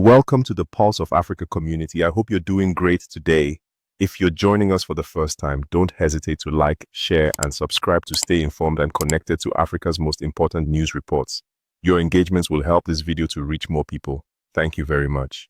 welcome to the Pulse of Africa community. I hope you're doing great today. If you're joining us for the first time, don't hesitate to like, share, and subscribe to stay informed and connected to Africa's most important news reports. Your engagements will help this video to reach more people. Thank you very much.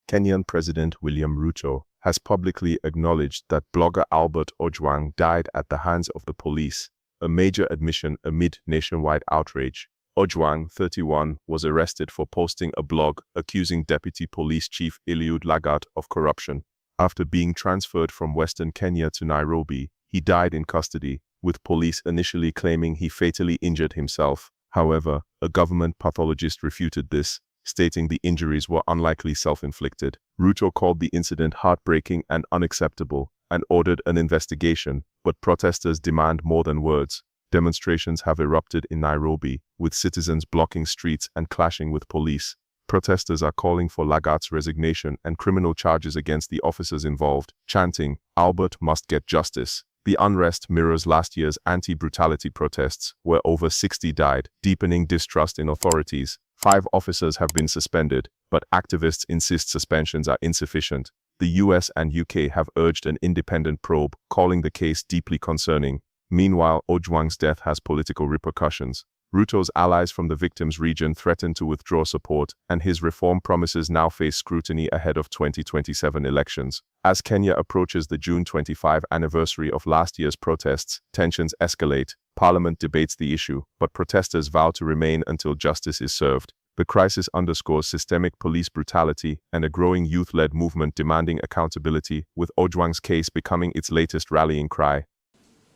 Kenyan President William Ruto has publicly acknowledged that blogger Albert Ojwang died at the hands of the police, a major admission amid nationwide outrage. Ojwang, 31, was arrested for posting a blog accusing Deputy Police Chief Eliud Lagat of corruption. After being transferred from Western Kenya to Nairobi, he died in custody, with police initially claiming he fatally injured himself. However, a government pathologist refuted this, stating the injuries were unlikely self-inflicted. Ruto called the incident heartbreaking and unacceptable and ordered an investigation, but protesters demand more than words. Demonstrations have erupted in Nairobi, with citizens blocking streets and clashing with police. Protesters are calling for Lagat's resignation and criminal charges against the officers involved, chanting, "Albert must get justice." The unrest mirrors last year's anti-brutality protests, where over 60 died, deepening distrust in authorities. 5 officers have been suspended, but activists insist suspensions are insufficient. The US and UK have urged an independent probe, calling the case deeply concerning. Meanwhile, Ojwang's death has political repercussions. Ruto's allies from the victims' region threatened to withdraw support, and his reform promises now face scrutiny ahead of 2027 elections. As Kenya approaches the June 25 anniversary of last year's protests, tensions escalate. Parliament debates the issue, but protesters vow to remain until justice is served. The crisis underscores systemic police brutality and a growing youth-led movement demanding accountability, with Ojwang's case becoming its latest rallying cry.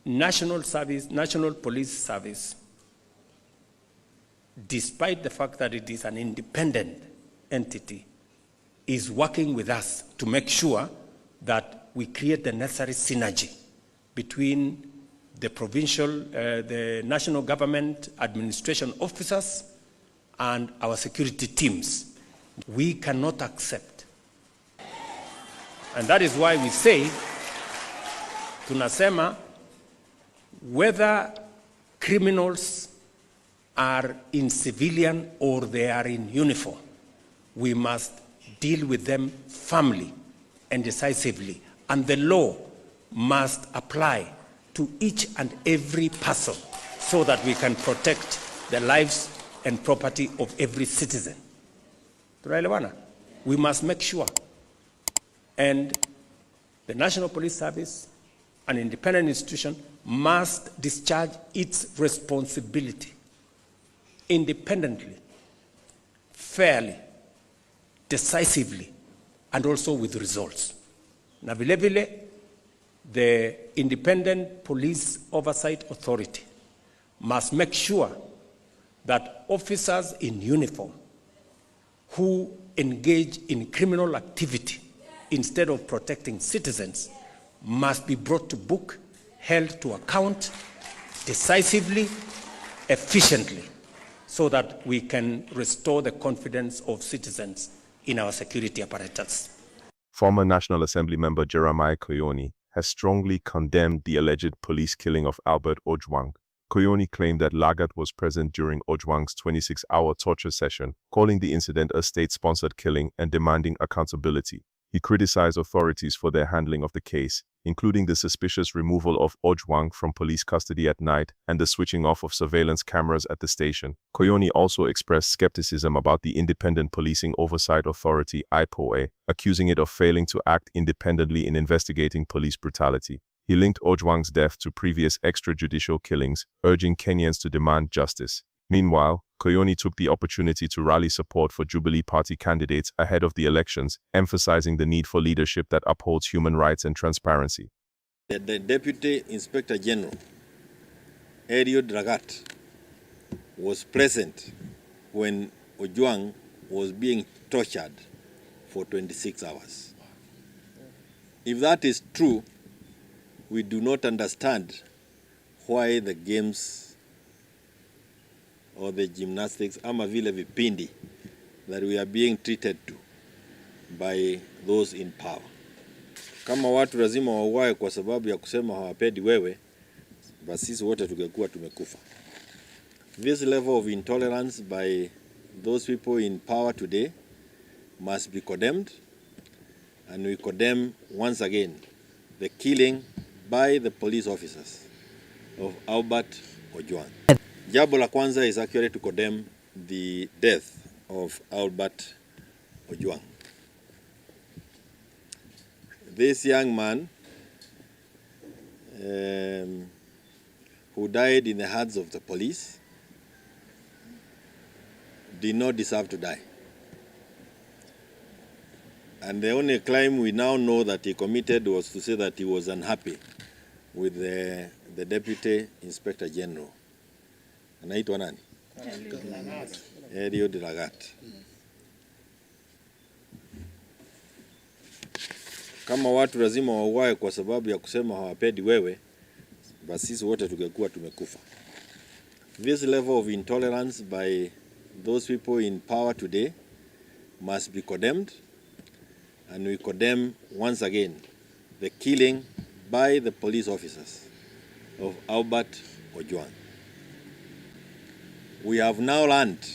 National Police Service, despite the fact that it is an independent entity, is working with us to make sure that we create the necessary synergy between the national government administration officers and our security teams. We cannot accept. And that is why we say, tunasema, whether criminals are in civilian or they are in uniform, we must deal with them firmly and decisively, and the law must apply to each and every person so that we can protect the lives and property of every citizen. We must make sure, and the National Police Service, an independent institution, must discharge its responsibility independently, fairly, decisively, and also with results. Na vile vile, the Independent Police Oversight Authority must make sure that officers in uniform who engage in criminal activity instead of protecting citizens must be brought to book, held to account decisively, efficiently, so that we can restore the confidence of citizens in our security apparatus. Former National Assembly member Jeremiah Kioni has strongly condemned the alleged police killing of Albert Ojwang. Kioni claimed that Lagat was present during Ojwang's 26-hour torture session, calling the incident a state-sponsored killing and demanding accountability. He criticized authorities for their handling of the case, including the suspicious removal of Ojwang from police custody at night and the switching off of surveillance cameras at the station. Kioni also expressed skepticism about the Independent Policing Oversight Authority, IPOA, accusing it of failing to act independently in investigating police brutality. He linked Ojwang's death to previous extrajudicial killings, urging Kenyans to demand justice. Meanwhile, Kioni took the opportunity to rally support for Jubilee Party candidates ahead of the elections, emphasizing the need for leadership that upholds human rights and transparency. The Deputy Inspector General, Eliud Lagat, was present when Ojwang was being tortured for 26 hours. If that is true, we do not understand why the games or the gymnastics ama vile vipindi that we are being treated to by those in power. Kama watu lazima wauawe kwa sababu ya kusema hawapendi wewe, basi sisi wote tungekuwa tumekufa. This level of intolerance by those people in power today must be condemned, and we condemn once again the killing by the police officers of Albert Ojwang. Jambo la kwanza is actually to condemn the death of Albert Ojwang. This young man who died in the hands of the police did not deserve to die. And the only crime we now know that he committed was to say that he was unhappy with the Deputy Inspector General. Anaitwa nani? Eliud Lagat. Kama watu lazima wauawe kwa sababu ya kusema hawapendi wewe, basi sisi wote tungekuwa tumekufa. This level of intolerance by those people in power today must be condemned, and we condemn once again the killing by the police officers of Albert Ojwang. We have now learned,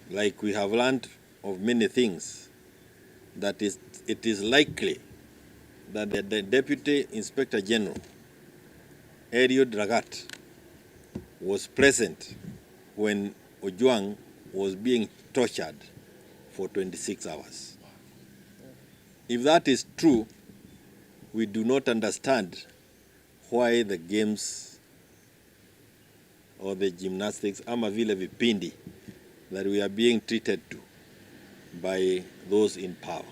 like we have learned of many things, that it is likely that the Deputy Inspector General, Eliud Lagat, was present when Ojwang was being tortured for 26 hours. If that is true, we do not understand why the games or the gymnastics ama vile vipindi that we are being treated to by those in power.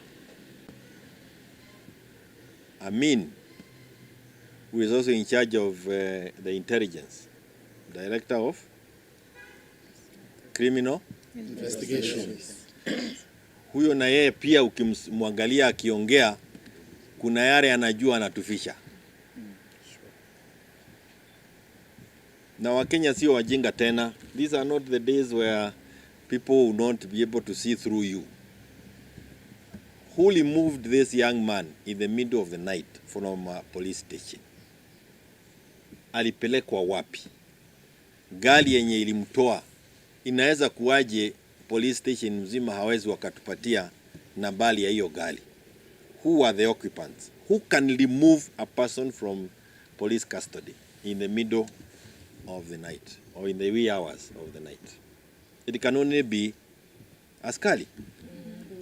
Amin, who is also in charge of the intelligence, director of criminal investigations. Huyo na yeye pia ukimwangalia akiongea kuna yale anajua anatufisha. Na Wakenya sio wajinga tena. These are not the days where people will not be able to see through you. Who removed this young man in the middle of the night from a police station? Alipelekwa wapi? Gari yenye ilimtoa inaweza kuwaje police station mzima hawezi wakatupatia nambari ya hiyo gari? Who are the occupants? Who can remove a person from police custody in the middle of the night or in the wee hours of the night? It can only be askari.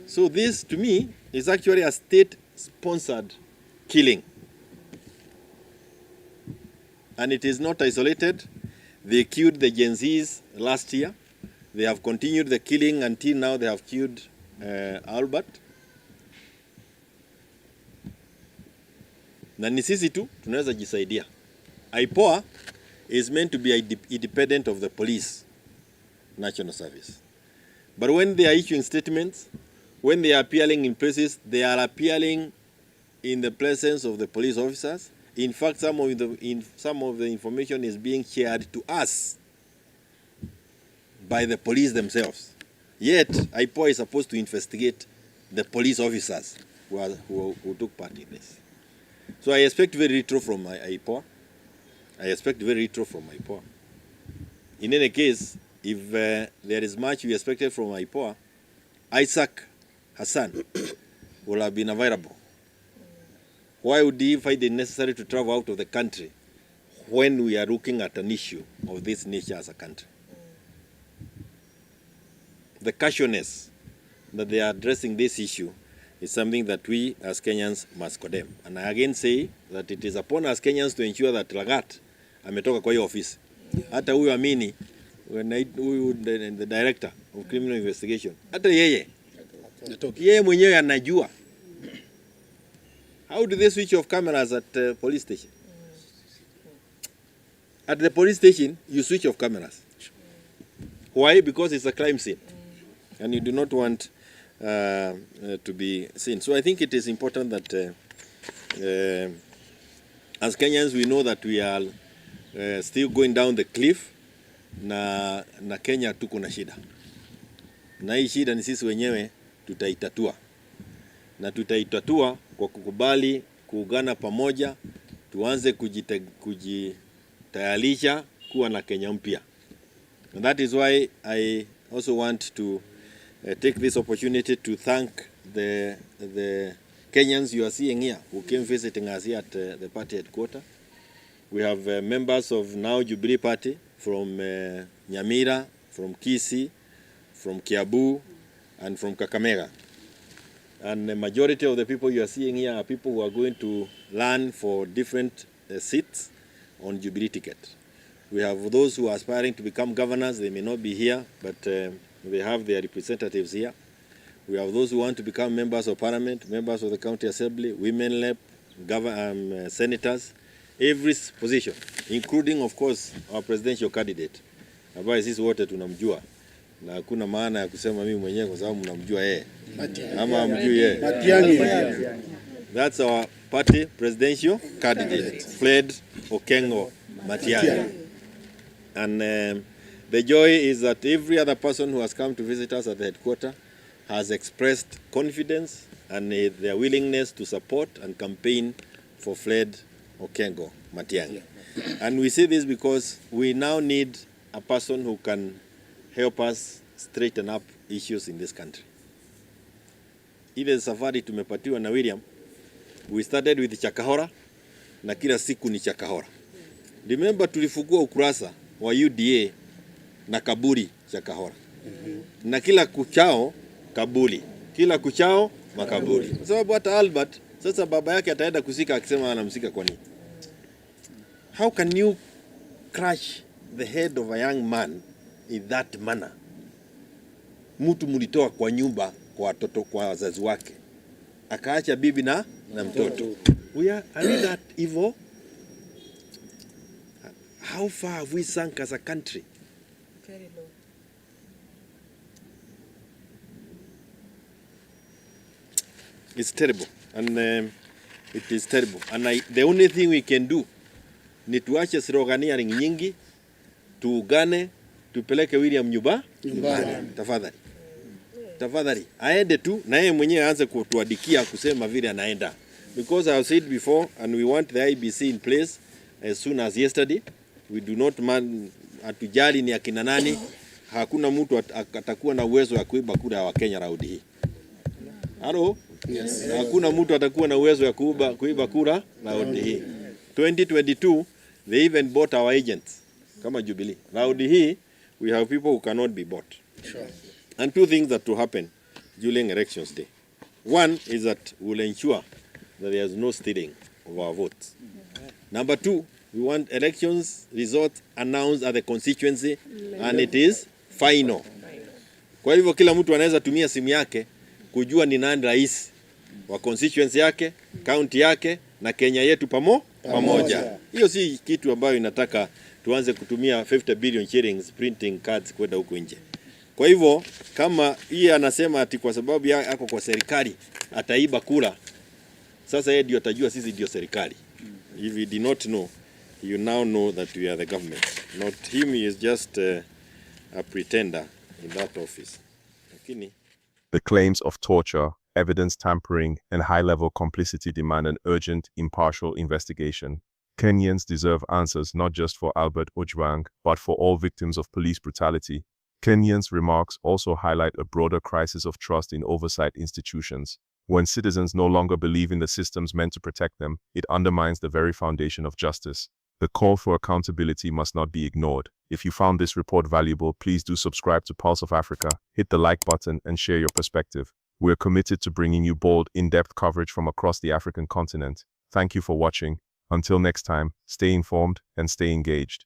So this, to me, is actually a state-sponsored killing. And it is not isolated. They killed the Gen Zs last year. They have continued the killing until now they have killed Albert. Na ni sisi tu tunaweza jisaidia. IPOA is meant to be independent of the police national service. But when they are issuing statements, when they are appearing in places, they are appearing in the presence of the police officers. In fact, some of the information is being shared to us by the police themselves. Yet, IPOA is supposed to investigate the police officers who took part in this. So I expect very little from IPOA. In any case, if there is much we expected from IPOA, Isaac Hassan will have been available. Why would he find it necessary to travel out of the country when we are looking at an issue of this nature as a country? The casualness that they are addressing this issue is something that we as Kenyans must condemn. And I again say that it is upon us Kenyans to ensure that Lagat ametoka kwa hiyo ofisi. Hata huyu Amini, the director of criminal investigation, hata yeye mwenyewe anajua. How do they switch off cameras at police station? At the police station, you switch off cameras. Why? Because it's a crime scene. And you do not want to be seen. So I think it is important that as Kenyans, we know that we are still going down the cliff na Kenya tuko na shida. Na hii shida ni sisi wenyewe tutaitatua. Na tutaitatua kwa kukubali kuungana pamoja, tuanze kujitayarisha kuwa na Kenya mpya. And that is why I also want to take this opportunity to thank the Kenyans you are seeing here who came visiting us here at the party headquarters. We have members of now Jubilee Party from Nyamira, from Kisii, from Kiabu, and from Kakamega. And the majority of the people you are seeing here are people who are going to run for different seats on Jubilee ticket. We have those who are aspiring to become governors. They may not be here, but they have their representatives here. We have those who want to become members of parliament, members of the county assembly, women rep, senators, every position, including of course our presidential candidate, ambaye sisi wote tunamjua na hakuna maana ya kusema mimi mwenyewe kwa sababu mnamjua yeye ama mjui yeye. That's our party presidential candidate, Fred Okengo Matiang'i. And the joy is that every other person who has come to visit us at the headquarters has expressed confidence and their willingness to support and campaign for Fred Okengo Matiang'i. And we say this because we now need a person who can help us straighten up issues in this country. Ile safari tumepatiwa na William, we started with Chakahora na kila siku ni Chakahora. Remember tulifungua ukurasa wa UDA na kaburi Chakahora. Na kila kuchao kaburi, kila kuchao makaburi. Kwa sababu hata Albert sasa baba yake ataenda kusika akisema anamsika kwa nini? How can you crush the head of a young man in that manner? Mtu mulitoa kwa nyumba kwa watoto, kwa wazazi wake, akaacha bibi na mtoto. Are we that evil? How far have we sunk as a country? Very low. It's terrible, and it is terrible. And the only thing we can do ni tuache sloganeering nyingi, tuungane, tupeleke William nyumbani. Tafadhali. Tafadhali. Aende tu na yeye mwenyewe aanze kutuadikia kusema vile anaenda. Because I have said before, and we want the IBC in place as soon as yesterday. We do not atujali ni akina nani. Hakuna mtu atakuwa na uwezo wa kuiba kura wa Kenya raundi hii. Halo? Yes. Hakuna mtu atakuwa na uwezo wa kuiba kura raundi hii. 2022 they even bought our agents kama Jubilee. Raundi hii we have people who cannot be bought. Sure. And two things that will happen during elections day. One is that we will ensure that there is no stealing of our votes. Number two, we want elections results announced at the constituency and it is final. Kwa hivyo kila mtu anaweza tumia simu yake kujua ni nani rais wa constituency yake, county yake na Kenya yetu pamoja. Hiyo si kitu ambayo inataka tuanze kutumia 50 billion shillings printing cards kwenda huko nje. Kwa hivyo kama yeye anasema ati kwa sababu yako kwa serikali ataiba kura, sasa yeye ndio atajua sisi ndio serikali. If you did not know, you now know that we are the government. Not him, he is just a pretender in that office. Lakini the claims of torture, evidence tampering, and high-level complicity demand an urgent, impartial investigation. Kenyans deserve answers not just for Albert Ojwang, but for all victims of police brutality. Kenyans' remarks also highlight a broader crisis of trust in oversight institutions. When citizens no longer believe in the systems meant to protect them, it undermines the very foundation of justice. The call for accountability must not be ignored. If you found this report valuable, please do subscribe to Pulse of Africa, hit the like button, and share your perspective. We're committed to bringing you bold, in-depth coverage from across the African continent. Thank you for watching. Until next time, stay informed and stay engaged.